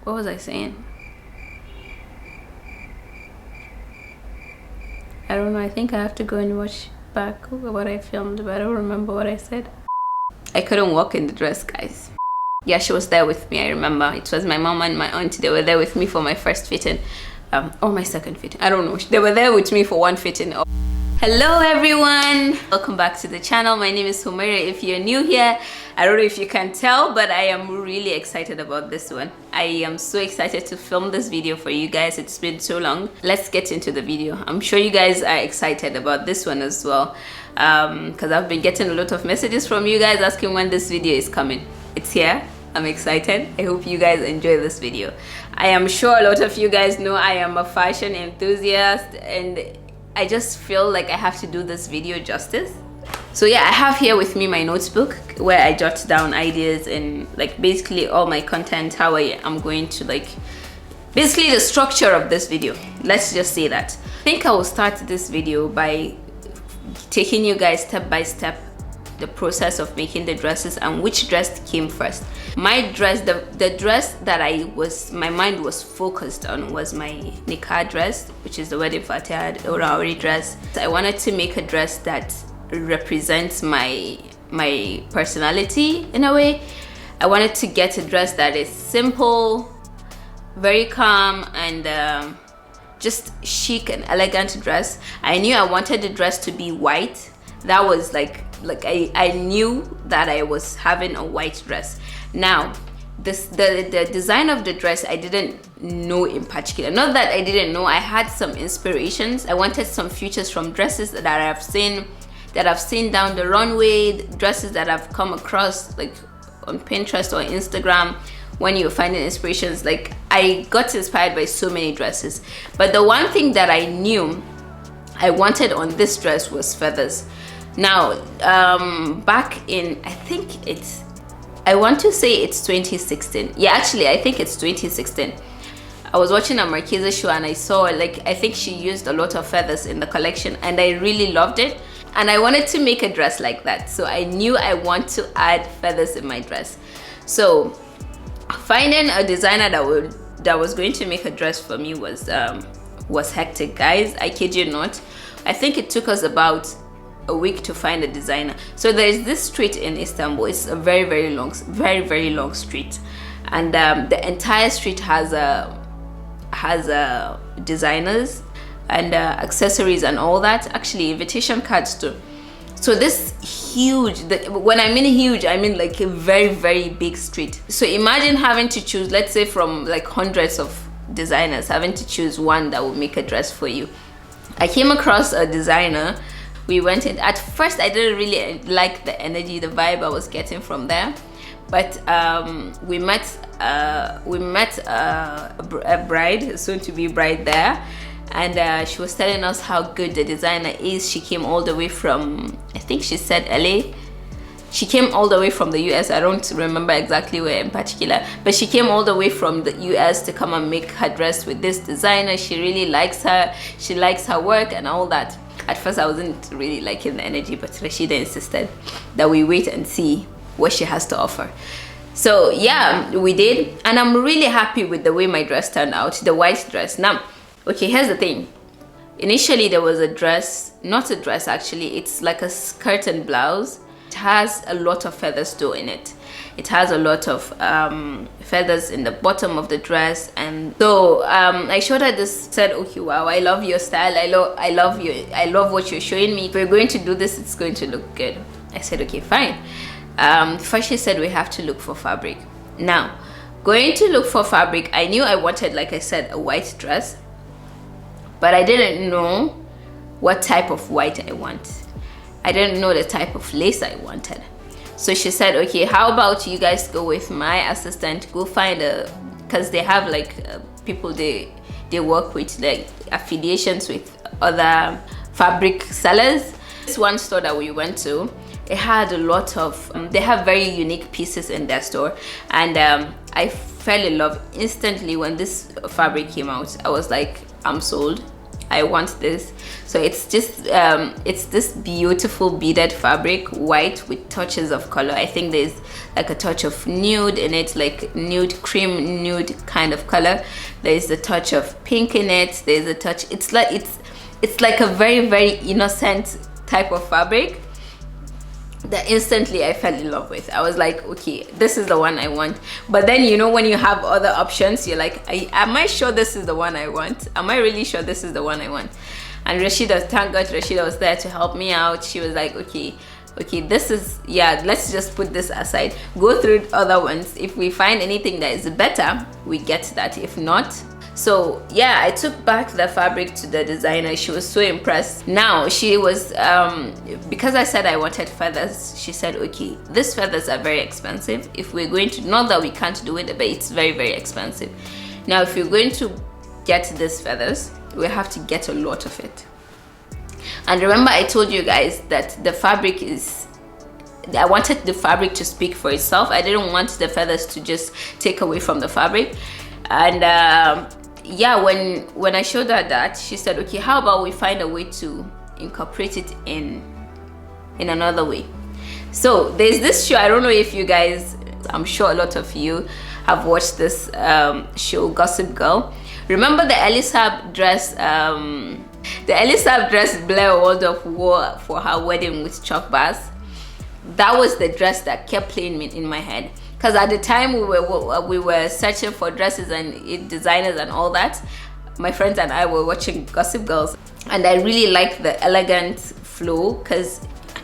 What was I saying? I don't know. I think I have to go and watch back what I filmed, but I don't remember what I said. I couldn't walk in the dress, guys. Yeah, she was there with me. I remember it was my mom and my aunt. They were there with me for my first fitting, or my second fitting. I don't know. They were there with me for one fitting. Hello everyone, welcome back to the channel. My name is Humaira. If you're new here, I don't know if you can tell, but I am really excited about this one. I am so excited to film this video for you guys. It's been so long. Let's get into the video. I'm sure you guys are excited about this one as well, because I've been getting a lot of messages from you guys asking when this video is coming. It's here. I'm excited. I hope you guys enjoy this video. I am sure a lot of you guys know I am a fashion enthusiast, and I just feel like I have to do this video justice. So yeah, I have here with me my notebook where I jot down ideas and like basically all my content, how I am going to like basically the structure of this video. Let's just say that. I think I will start this video by taking you guys step by step the process of making the dresses and which dress came first. My dress, the dress that my mind was focused on was my nikah dress, which is the wedding Fatih or Auri dress. I wanted to make a dress that represents my personality in a way. I wanted to get a dress that is simple, very calm, and just chic and elegant dress. I knew I wanted the dress to be white. That was like I knew that I was having a white dress. Now the design of the dress I didn't know in particular. Not that I didn't know, I had some inspirations. I wanted some features from dresses that I've seen down the runway, dresses that I've come across like on Pinterest or Instagram. When you're finding inspirations, like I got inspired by so many dresses, but the one thing that I knew I wanted on this dress was feathers. Now back in, I want to say it's 2016. Yeah, actually I think it's 2016. I was watching a Marquesa show and I saw I think she used a lot of feathers in the collection, and I really loved it, and I wanted to make a dress like that. So I knew I want to add feathers in my dress. So finding a designer that was going to make a dress for me was hectic, guys. I kid you not. I think it took us about a week to find a designer. So there's this street in Istanbul. It's a very long street, and the entire street has designers and accessories and all that. Actually, invitation cards too. So this huge, when I mean huge, I mean like a very big street. So imagine having to choose, let's say from like hundreds of designers, having to choose one that will make a dress for you. I came across a designer. We went in. At first I didn't really like the energy, the vibe I was getting from there, but we met a bride, soon to be bride there, and she was telling us how good the designer is. She came all the way from, I think she said LA. She came all the way from the US. I don't remember exactly where in particular, but she came all the way from the US to come and make her dress with this designer. She really likes her. She likes her work and all that. At first I wasn't really liking the energy, but Rashida insisted that we wait and see what she has to offer. So yeah, we did, and I'm really happy with the way my dress turned out, the white dress. Now, okay, here's the thing. Initially there was a dress, not a dress actually, it's like a skirt and blouse. It has a lot of feathers though in it. It has a lot of feathers in the bottom of the dress, and so I showed her this, said, okay, wow, I love your style, I love what you're showing me. If we're going to do this, it's going to look good. I said, okay, fine. First she said we have to look for fabric. Now, going to look for fabric, I knew I wanted, like I said, a white dress, but I didn't know what type of white I want. I didn't know the type of lace I wanted. So she said, okay, how about you guys go with my assistant, go find because they have like people they work with, like affiliations with other fabric sellers. This one store that we went to, it had a lot of, they have very unique pieces in their store, and I fell in love instantly when this fabric came out. I was like, I'm sold. I want this. So it's just it's this beautiful beaded fabric, white with touches of color. I think there's like a touch of nude in it, like nude, cream nude kind of color. There's a touch of pink in it. There's a touch, it's like a very, very innocent type of fabric that instantly I fell in love with. I was like, okay, this is the one I want. But then, you know, when you have other options, you're like, am I sure this is the one I want? Am I really sure this is the one I want? And Rashida, thank God Rashida was there to help me out. She was like, okay, this is, yeah, let's just put this aside, go through other ones. If we find anything that is better, we get that. If not, so yeah, I took back the fabric to the designer. She was so impressed. Now she was because I said I wanted feathers, she said, okay, these feathers are very expensive. If we're going to, not that we can't do it, but it's very, very expensive. Now if you're going to get these feathers, we have to get a lot of it. And remember, I told you guys that the fabric is, I wanted the fabric to speak for itself. I didn't want the feathers to just take away from the fabric. And yeah, when I showed her that, she said, okay, how about we find a way to incorporate it in another way. So there's this show, I don't know if you guys, I'm sure a lot of you have watched this show, Gossip Girl. Remember the Elisab dress, Blair Waldorf wore for her wedding with Chuck Bass? That was the dress that kept playing me in my head. Because at the time we were searching for dresses and designers and all that, my friends and I were watching Gossip Girls, and I really liked the elegant flow. Because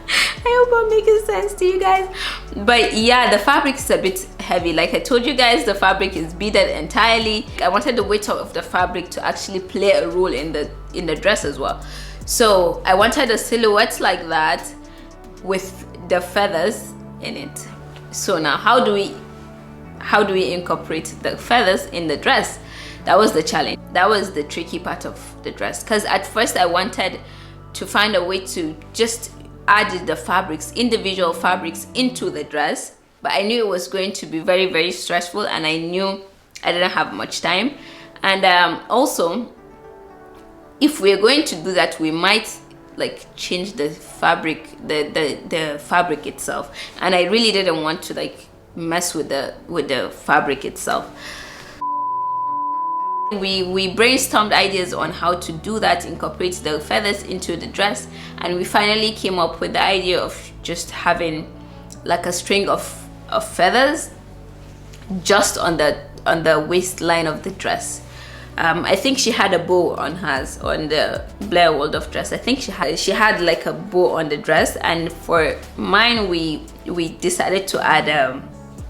I hope I'm making sense to you guys. But yeah, the fabric is a bit heavy. Like I told you guys, the fabric is beaded entirely. I wanted the weight of the fabric to actually play a role in the dress as well. So I wanted a silhouette like that with the feathers in it. So now how do we incorporate the feathers in the dress? That was the challenge. That was the tricky part of the dress, because at first I wanted to find a way to just add the fabrics, individual fabrics, into the dress, but I knew it was going to be very, very stressful, and I knew I didn't have much time. And also, if we're going to do that, we might like change the fabric, the fabric itself, and I really didn't want to like mess with the fabric itself. We brainstormed ideas on how to do that, incorporate the feathers into the dress, and we finally came up with the idea of just having like a string of feathers just on the waistline of the dress. I think she had a bow on hers, on the Blair Waldorf dress. I think she had like a bow on the dress, and for mine we decided to add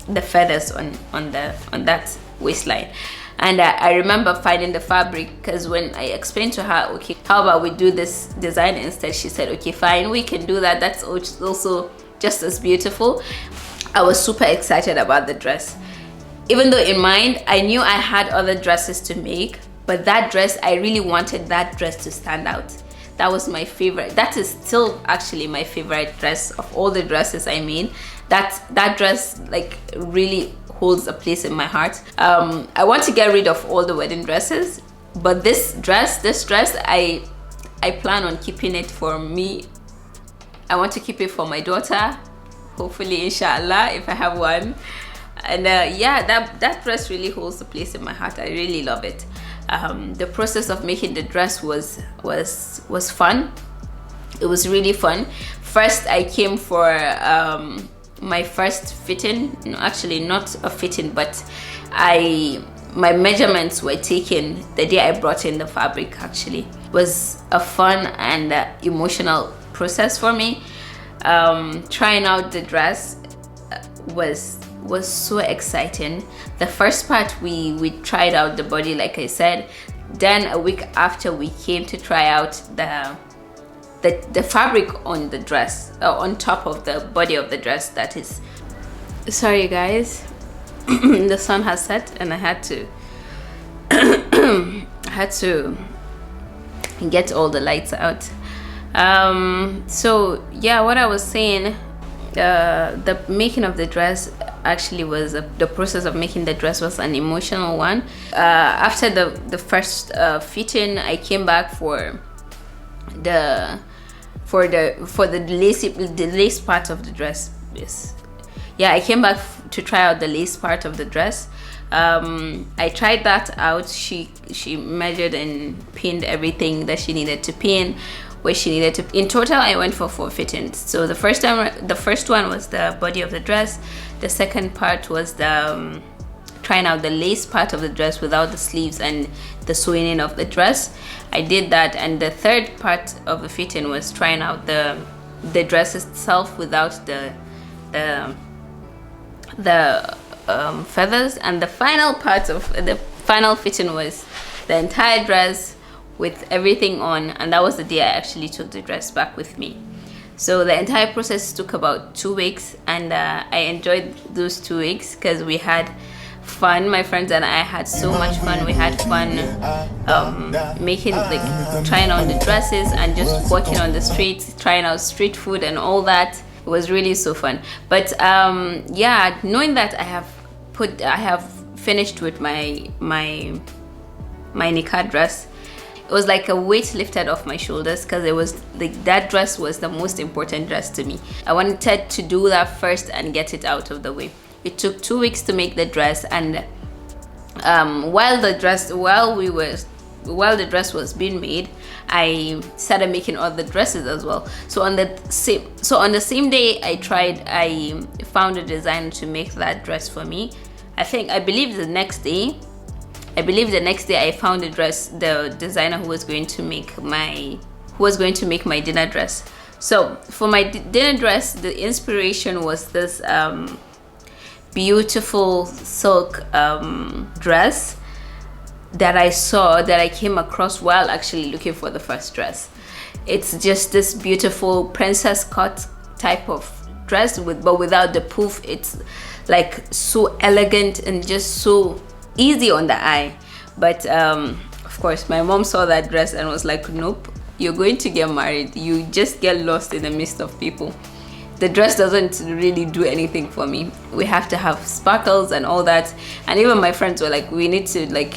the feathers on that waistline. And I remember finding the fabric, because when I explained to her, okay, how about we do this design instead, she said, okay, fine, we can do that. That's also just as beautiful. I was super excited about the dress. Even though in mind, I knew I had other dresses to make, but that dress, I really wanted that dress to stand out. That was my favorite. That is still actually my favorite dress of all the dresses I made. That dress like really holds a place in my heart. I want to get rid of all the wedding dresses, but this dress, I plan on keeping it for me. I want to keep it for my daughter, hopefully, inshallah, if I have one. And yeah, that dress really holds a place in my heart. I really love it. The process of making the dress was fun. It was really fun. First, I came for my first fitting. No, actually not a fitting, but my measurements were taken the day I brought in the fabric. Actually, it was a fun and emotional process for me. Trying out the dress was so exciting. The first part we tried out the body, like I said. Then a week after, we came to try out the fabric on the dress, on top of the body of the dress. That is, sorry guys, the sun has set and I had to get all the lights out. So yeah, what I was saying, the making of the dress, actually was the process of making the dress was an emotional one. After the first fitting, I came back for the lace part of the dress. Yes, yeah, I came back to try out the lace part of the dress. I tried that out. She measured and pinned everything that she needed to pin, where she needed to. In total, I went for 4 fittings. So the first one was the body of the dress. The second part was the trying out the lace part of the dress without the sleeves and the sewing in of the dress. I did that, and the third part of the fitting was trying out the dress itself without the feathers. And the final part of the final fitting was the entire dress with everything on, and that was the day I actually took the dress back with me. So the entire process took about 2 weeks, and I enjoyed those 2 weeks because we had fun. My friends and I had so much fun. We had fun making, like, trying on the dresses and just walking on the streets, trying out street food and all that. It was really so fun. But yeah, knowing that I have finished with my nikah dress, it was like a weight lifted off my shoulders, because it was like that dress was the most important dress to me. I wanted to do that first and get it out of the way. It took 2 weeks to make the dress, and while the dress was being made, I started making other dresses as well. So on the same day I found a designer to make that dress for me. I believe the next day I found the designer who was going to make my dinner dress. So for my dinner dress, the inspiration was this beautiful silk dress that I came across while actually looking for the first dress. It's just this beautiful princess cut type of dress but without the poof. It's like so elegant and just so easy on the eye. But of course my mom saw that dress and was like, nope, you're going to get married, you just get lost in the midst of people. The dress doesn't really do anything for me. We have to have sparkles and all that. And even my friends were like, we need to like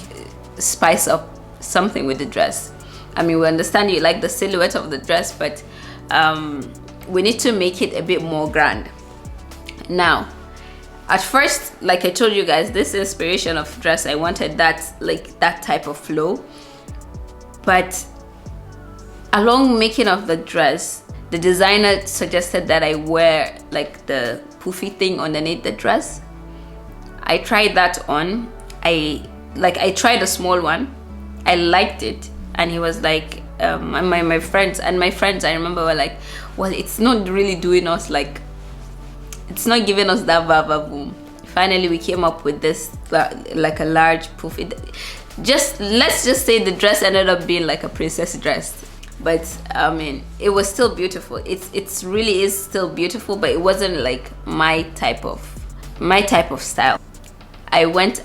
spice up something with the dress. I mean, we understand you like the silhouette of the dress, but we need to make it a bit more grand. Now, at first, like I told you guys, this inspiration of dress, I wanted that type of flow. But along making of the dress, the designer suggested that I wear like the poofy thing underneath the dress. I tried that on. I tried a small one. I liked it, and he was like, my friends I remember were like, well, it's not really doing us, like, it's not giving us that boom. Finally, we came up with this like a large poof. Let's just say the dress ended up being like a princess dress. But I mean, it was still beautiful. It's really is still beautiful, but it wasn't like my type of style. I went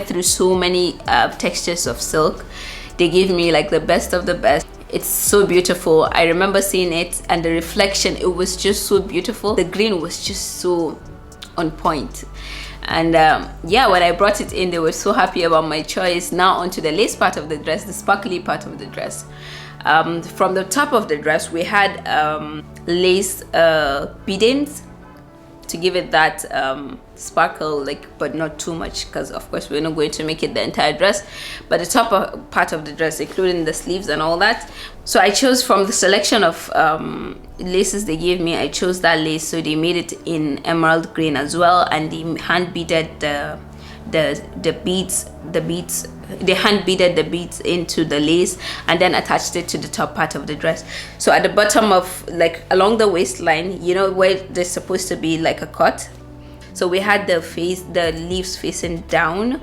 through so many textures of silk. They gave me like the best of the best. It's so beautiful. I remember seeing it, and the reflection, it was just so beautiful. The green was just so on point. And yeah, when I brought it in, they were so happy about my choice. Now onto the lace part of the dress, the sparkly part of the dress. From the top of the dress, we had lace beadings to give it that sparkle, like, but not too much, because of course we're not going to make it the entire dress, but the top part of the dress, including the sleeves and all that. So I chose from the selection of laces they gave me, I chose that lace. So they made it in emerald green as well, and they hand beaded the beads. They hand beaded the beads into the lace and then attached it to the top part of the dress. So at the bottom of, like, along the waistline, you know, where there's supposed to be like a cut, so we had the leaves facing down,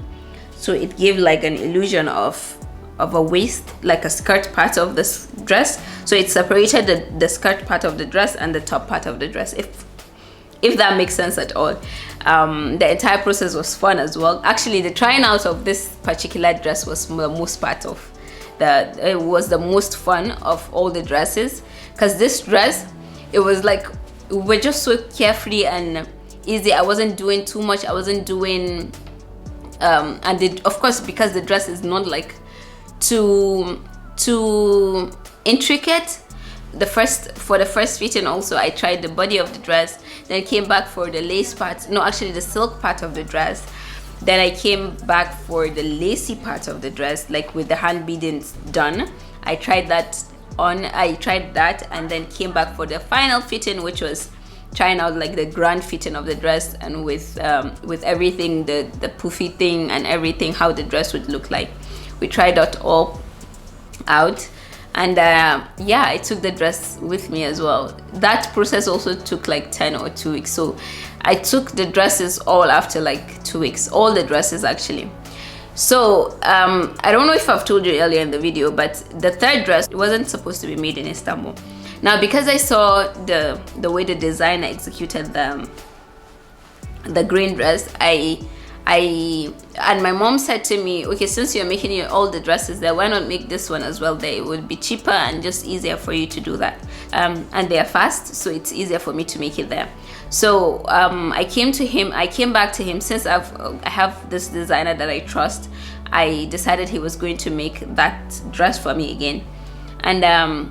so it gave like an illusion of a waist, like a skirt part of this dress. So it separated the skirt part of the dress and the top part of the dress, if that makes sense at all. The entire process was fun as well. Actually, the trying out of this particular dress was the most fun of all the dresses, because this dress, it was like, we were just so carefree, and easy. I wasn't doing too much. I wasn't doing of course, because the dress is not like too intricate, for the first fitting also I tried the body of the dress, then came back for the lace part, no, actually the silk part of the dress, then I came back for the lacy part of the dress, like with the hand beadings done. I tried that and then came back for the final fitting, which was trying out like the grand fitting of the dress, and with everything, the poofy thing and everything, how the dress would look like. We tried that all out, and yeah, I took the dress with me as well. That process also took like 10 or 2 weeks. So I took the dresses all after like 2 weeks, all the dresses actually. So I don't know if I've told you earlier in the video, but the third dress wasn't supposed to be made in Istanbul. Now, because I saw the way the designer executed the green dress, and my mom said to me, okay, since you're making all the dresses there, why not make this one as well there? It would be cheaper and just easier for you to do that. And they are fast, so it's easier for me to make it there. So I came back to him, since I have this designer that I trust. I decided he was going to make that dress for me again. And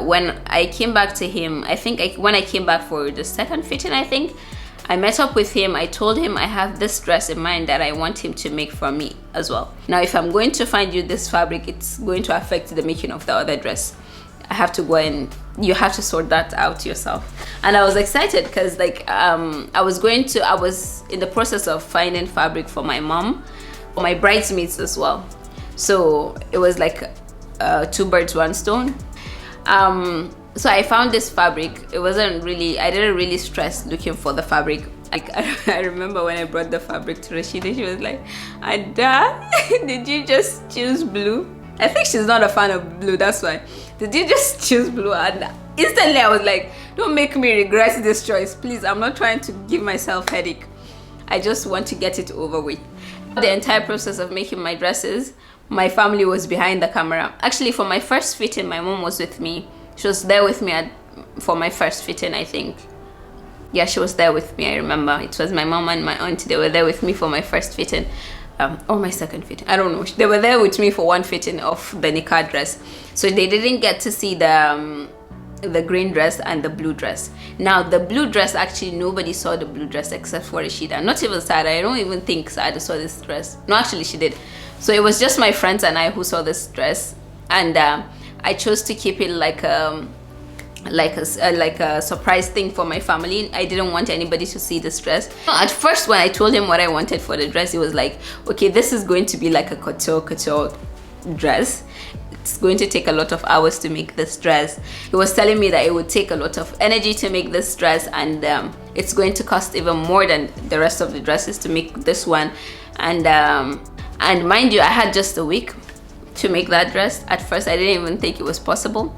when I came back to him, I think when I came back for the second fitting, I think I met up with him. I told him I have this dress in mind that I want him to make for me as well. Now, if I'm going to find you this fabric, it's going to affect the making of the other dress. I have to go and you have to sort that out yourself. And I was excited because like I was in the process of finding fabric for my mom, for my bridesmaids as well. So it was like 2 birds, 1 stone. So I found this fabric. I didn't really stress looking for the fabric. I remember when I brought the fabric to Rashida, she was like, Ada, did you just choose blue? I think she's not a fan of blue, that's why. Did you just choose blue? And instantly I was like, don't make me regret this choice, please. I'm not trying to give myself headache. I just want to get it over with. The entire process of making my dresses, my family was behind the camera. Actually, for my first fitting, my mom was with me. She was there with me for my first fitting, I think. Yeah, she was there with me, I remember. It was my mom and my aunt. They were there with me for my first fitting. Or my second fitting, I don't know. They were there with me for 1 fitting of the nikah dress. So they didn't get to see the green dress and the blue dress. Now, the blue dress, actually, nobody saw the blue dress except for Rashida. Not even Sada. I don't even think Sada saw this dress. No, actually, she did. So it was just my friends and I who saw this dress. And I chose to keep it like a surprise thing for my family. I didn't want anybody to see this dress. At first, when I told him what I wanted for the dress, he was like, okay, this is going to be like a couture dress. It's going to take a lot of hours to make this dress. He was telling me that it would take a lot of energy to make this dress, and it's going to cost even more than the rest of the dresses to make this one. And mind you, I had just a week to make that dress. At first, I didn't even think it was possible.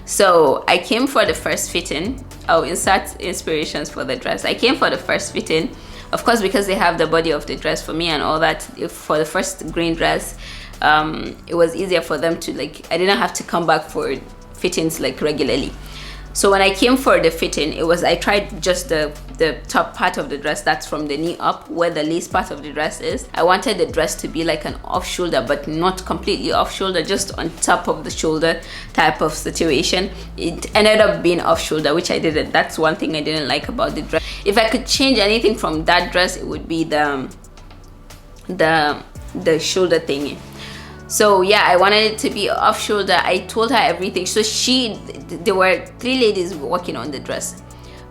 So I came for the first fitting. I'll insert inspirations for the dress. I came for the first fitting, of course, because they have the body of the dress for me and all that. For the first green dress, it was easier for them to, like, I didn't have to come back for fittings like regularly. So when I came for the fitting, I tried just the top part of the dress, that's from the knee up, where the lace part of the dress is. I wanted the dress to be like an off shoulder, but not completely off shoulder, just on top of the shoulder type of situation. It ended up being off shoulder, which I didn't. That's one thing I didn't like about the dress. If I could change anything from that dress, it would be the shoulder thingy. So yeah, I wanted it to be off shoulder. I told her everything. So there were 3 ladies working on the dress.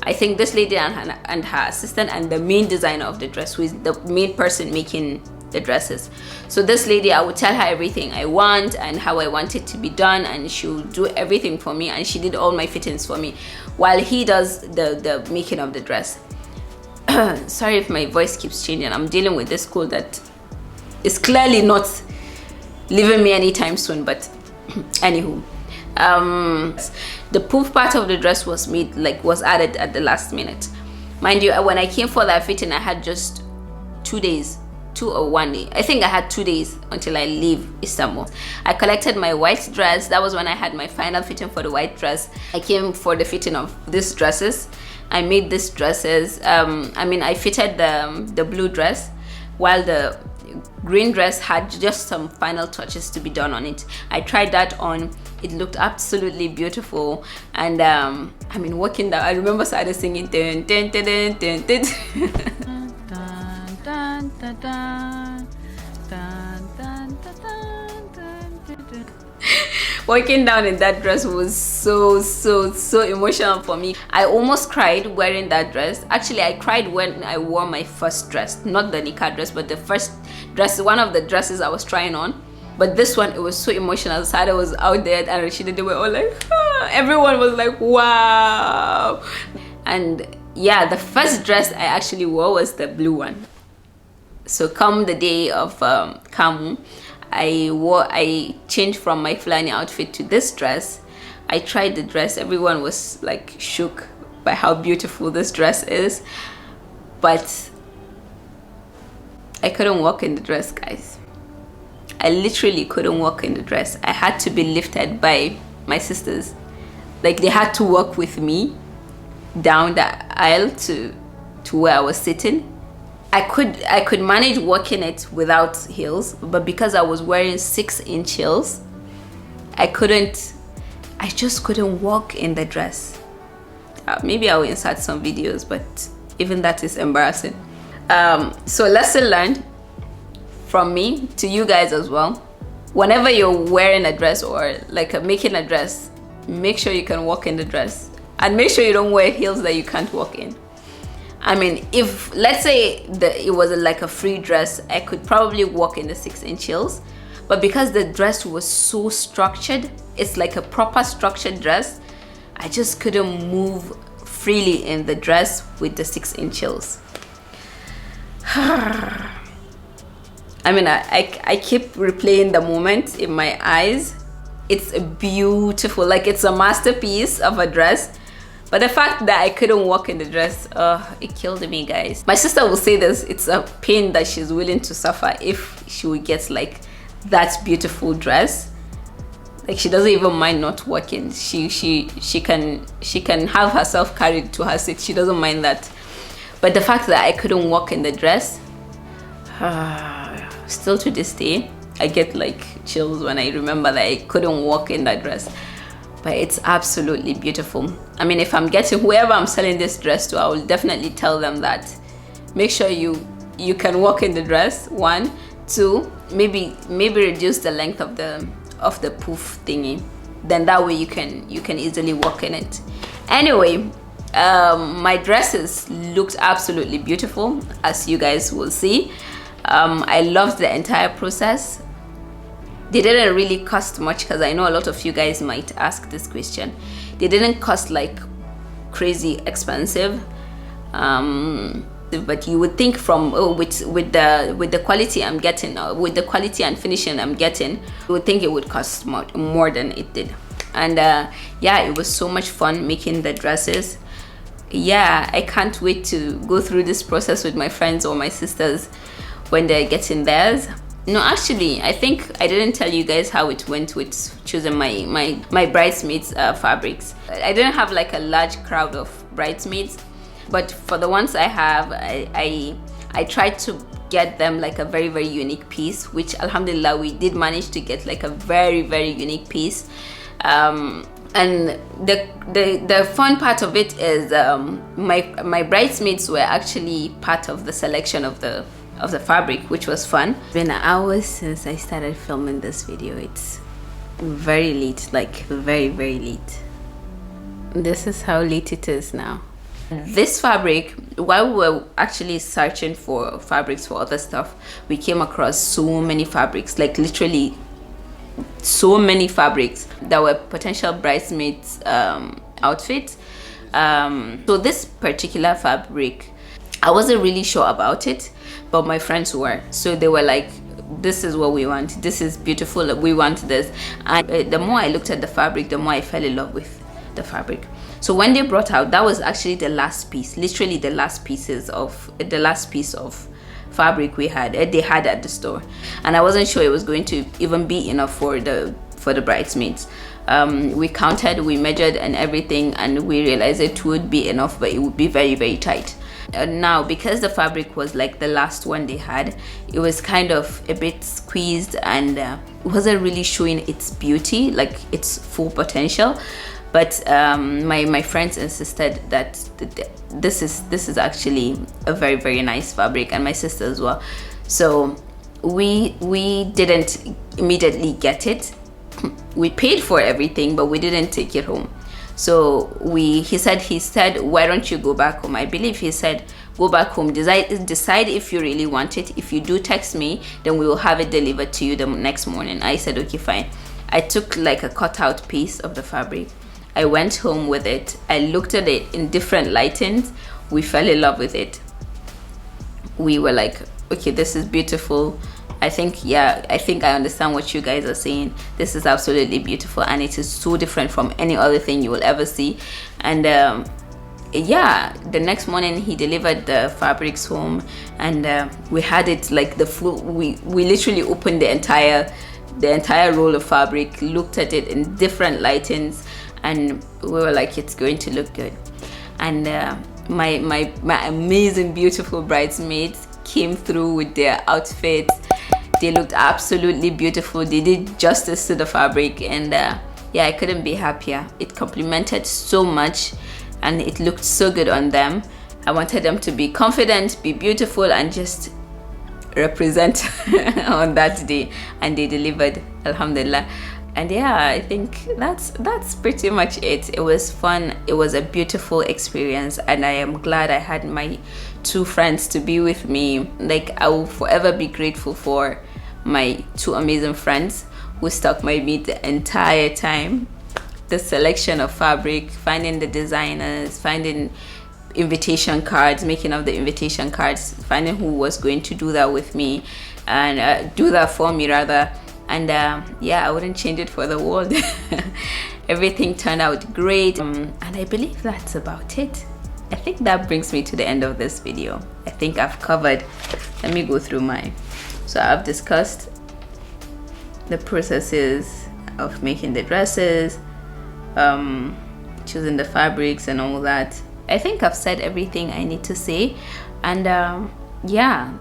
I think this lady and her assistant and the main designer of the dress, who is the main person making the dresses. So this lady, I would tell her everything I want and how I want it to be done, and she would do everything for me, and she did all my fittings for me while he does the making of the dress. Sorry if my voice keeps changing. I'm dealing with this cold that is clearly not leaving me anytime soon, but anywho, the poof part of the dress was added at the last minute. Mind you, when I came for that fitting, I had just 2 days, 2 or 1 day. I think I had 2 days until I leave Istanbul. I collected my white dress. That was when I had my final fitting for the white dress. I came for the fitting of these dresses, I made these dresses. I mean, I fitted the blue dress, while the green dress had just some final touches to be done on it. I tried that on. It looked absolutely beautiful. And I mean, walking down, I remember started singing dun, dun, dun, dun, dun, dun. Dun, dun, dun, dun. Dun, dun, dun, dun, dun, dun. Walking down in that dress was so emotional for me. I almost cried wearing that dress. Actually, I cried when I wore my first dress, not the nikah dress, but the first dress, one of the dresses I was trying on. But this one, it was so emotional. Sada was out there and Rashida, they were all like, ah. Everyone was like, wow. And yeah, the first dress I actually wore was the blue one. So come the day of Kamu, I changed from my Fulani outfit to this dress. I tried the dress. Everyone was like shook by how beautiful this dress is. But I couldn't walk in the dress, guys. I literally couldn't walk in the dress. I had to be lifted by my sisters. Like, they had to walk with me down the aisle to where I was sitting. I could manage walking it without heels, but because I was wearing 6-inch heels, I just couldn't walk in the dress. Maybe I will insert some videos, but even that is embarrassing. So lesson learned from me to you guys as well. Whenever you're wearing a dress or like making a dress, make sure you can walk in the dress, and make sure you don't wear heels that you can't walk in. I mean, if let's say it was like a free dress, I could probably walk in the 6-inch heels, but because the dress was so structured, it's like a proper structured dress, I just couldn't move freely in the dress with the 6-inch heels. I mean, I keep replaying the moment in my eyes. It's a beautiful, like, it's a masterpiece of a dress. But the fact that I couldn't walk in the dress, it killed me, guys. My sister will say this, it's a pain that she's willing to suffer if she would get like that beautiful dress. Like, she doesn't even mind not walking. She can have herself carried to her seat. She doesn't mind that. But the fact that I couldn't walk in the dress, still to this day, I get like chills when I remember that I couldn't walk in that dress. But it's absolutely beautiful. I mean, if I'm getting whoever I'm selling this dress to, I will definitely tell them that make sure you can walk in the dress. 1, 2, maybe reduce the length of the poof thingy. Then that way you can easily walk in it. Anyway, my dresses looked absolutely beautiful, as you guys will see. I loved the entire process. They didn't really cost much, because I know a lot of you guys might ask this question. They didn't cost like crazy expensive, but you would think from with the quality I'm getting, with the quality and finishing I'm getting, you would think it would cost more than it did. And yeah, it was so much fun making the dresses. Yeah, I can't wait to go through this process with my friends or my sisters when they're getting theirs. No, actually, I think I didn't tell you guys how it went with choosing my bridesmaids fabrics. I didn't have like a large crowd of bridesmaids, but for the ones I have, I tried to get them like a very unique piece, which alhamdulillah we did manage to get like a very unique piece. And the fun part of it is my bridesmaids were actually part of the selection of the fabric, which was fun. It's been hours since I started filming this video. It's very late, like very late. This is how late it is now. This fabric, while we were actually searching for fabrics for other stuff, we came across so many fabrics, like literally so many fabrics that were potential bridesmaids outfits. So this particular fabric, I wasn't really sure about it, but my friends were. So they were like, this is what we want, this is beautiful, we want this. And the more I looked at the fabric, the more I fell in love with the fabric. So when they brought out, that was actually the last piece, literally the last piece of fabric they had at the store, and I wasn't sure it was going to even be enough for the bridesmaids. We counted, we measured and everything, and we realized it would be enough, but it would be very, very tight. Now, because the fabric was like the last one they had, it was kind of a bit squeezed, and it wasn't really showing its beauty, like its full potential. But my friends insisted that this is actually a very, very nice fabric, and my sister as well. So we didn't immediately get it. We paid for everything, but we didn't take it home. So he said, why don't you go back home? I believe he said, go back home, decide if you really want it. If you do, text me, then we will have it delivered to you the next morning. I said, okay, fine. I took like a cutout piece of the fabric. I went home with it. I looked at it in different lightings. We fell in love with it. We were like, okay, this is beautiful. I think I understand what you guys are saying. This is absolutely beautiful, and it is so different from any other thing you will ever see. And yeah, the next morning he delivered the fabrics home, and we had it like the full. We literally opened the entire roll of fabric, looked at it in different lightings, and we were like, it's going to look good. And my amazing, beautiful bridesmaids came through with their outfits. They looked absolutely beautiful. They did justice to the fabric, and yeah, I couldn't be happier. It complemented so much, and it looked so good on them. I wanted them to be confident, be beautiful, and just represent on that day, and they delivered, alhamdulillah. And yeah, I think that's pretty much it. It was fun. It was a beautiful experience, and I am glad I had my 2 friends to be with me. Like, I will forever be grateful for my 2 amazing friends who stuck by me the entire time. The selection of fabric, finding the designers, finding invitation cards, making up the invitation cards, finding who was going to do that with me, and do that for me rather. And yeah, I wouldn't change it for the world. Everything turned out great, and I believe that's about it. I think that brings me to the end of this video. I think I've covered, let me go through mine. So I've discussed the processes of making the dresses, choosing the fabrics and all that. I think I've said everything I need to say, and yeah,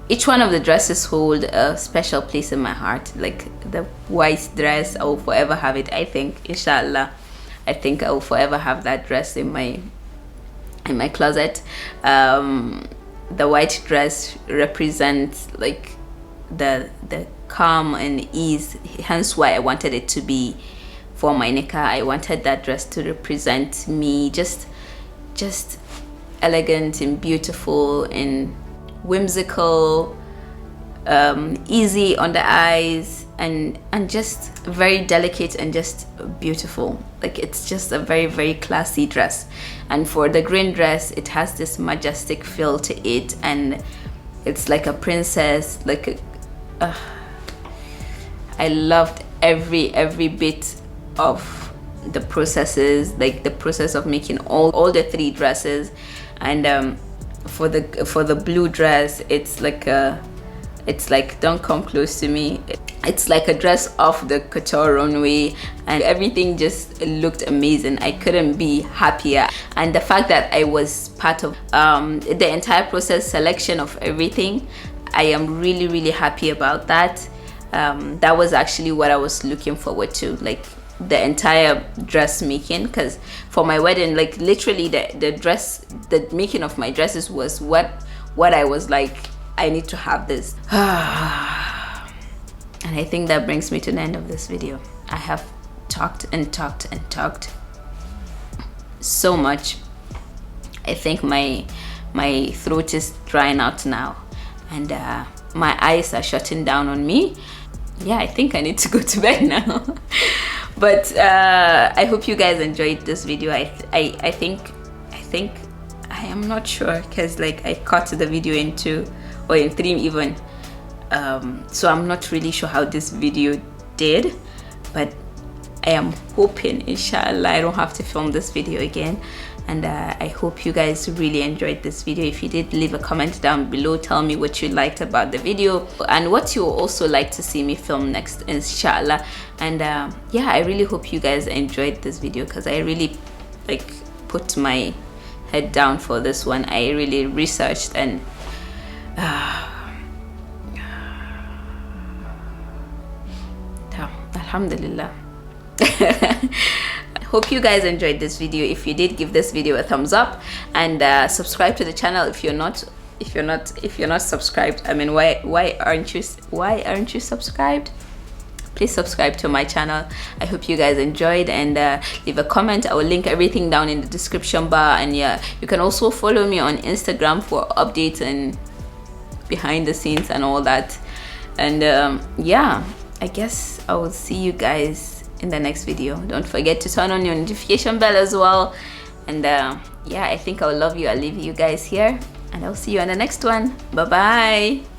each one of the dresses hold a special place in my heart. Like the white dress, I will forever have it. I think, inshallah, I think I will forever have that dress in my closet. The white dress represents like the calm and ease, hence why I wanted it to be for my nikah. I wanted that dress to represent me, just elegant and beautiful and whimsical, easy on the eyes, and just very delicate and just beautiful. Like, it's just a very, very classy dress. And for the green dress, it has this majestic feel to it, and it's like a princess, like I loved every bit of the processes, like the process of making all the 3 dresses. And for the blue dress, it's like don't come close to me. It's like a dress off the couture runway, and everything just looked amazing. I couldn't be happier. And the fact that I was part of the entire process, selection of everything, I am really, really happy about that. That was actually what I was looking forward to, like the entire dressmaking, because for my wedding, like literally the making of my dresses was what I was like, I need to have this. And I think that brings me to the end of this video. I have talked and talked and talked so much. I think my throat is drying out now, and my eyes are shutting down on me. Yeah, I think I need to go to bed now. But I hope you guys enjoyed this video. I think I am not sure, because like I cut the video in 2 or in 3 even. So I'm not really sure how this video did, but I am hoping, inshallah, I don't have to film this video again. and I hope you guys really enjoyed this video. If you did, leave a comment down below, tell me what you liked about the video and what you also like to see me film next, inshallah. And yeah, I really hope you guys enjoyed this video, because I really like put my head down for this one. I really researched and alhamdulillah. Hope you guys enjoyed this video. If you did, give this video a thumbs up and subscribe to the channel if you're not subscribed. I mean, why aren't you subscribed? Please subscribe to my channel. I hope you guys enjoyed, and leave a comment. I will link everything down in the description bar. And yeah, you can also follow me on Instagram for updates and behind the scenes and all that. And yeah, I guess I will see you guys in the next video. Don't forget to turn on your notification bell as well. And yeah, I think I'll love you. I'll leave you guys here, and I'll see you on the next one. Bye bye.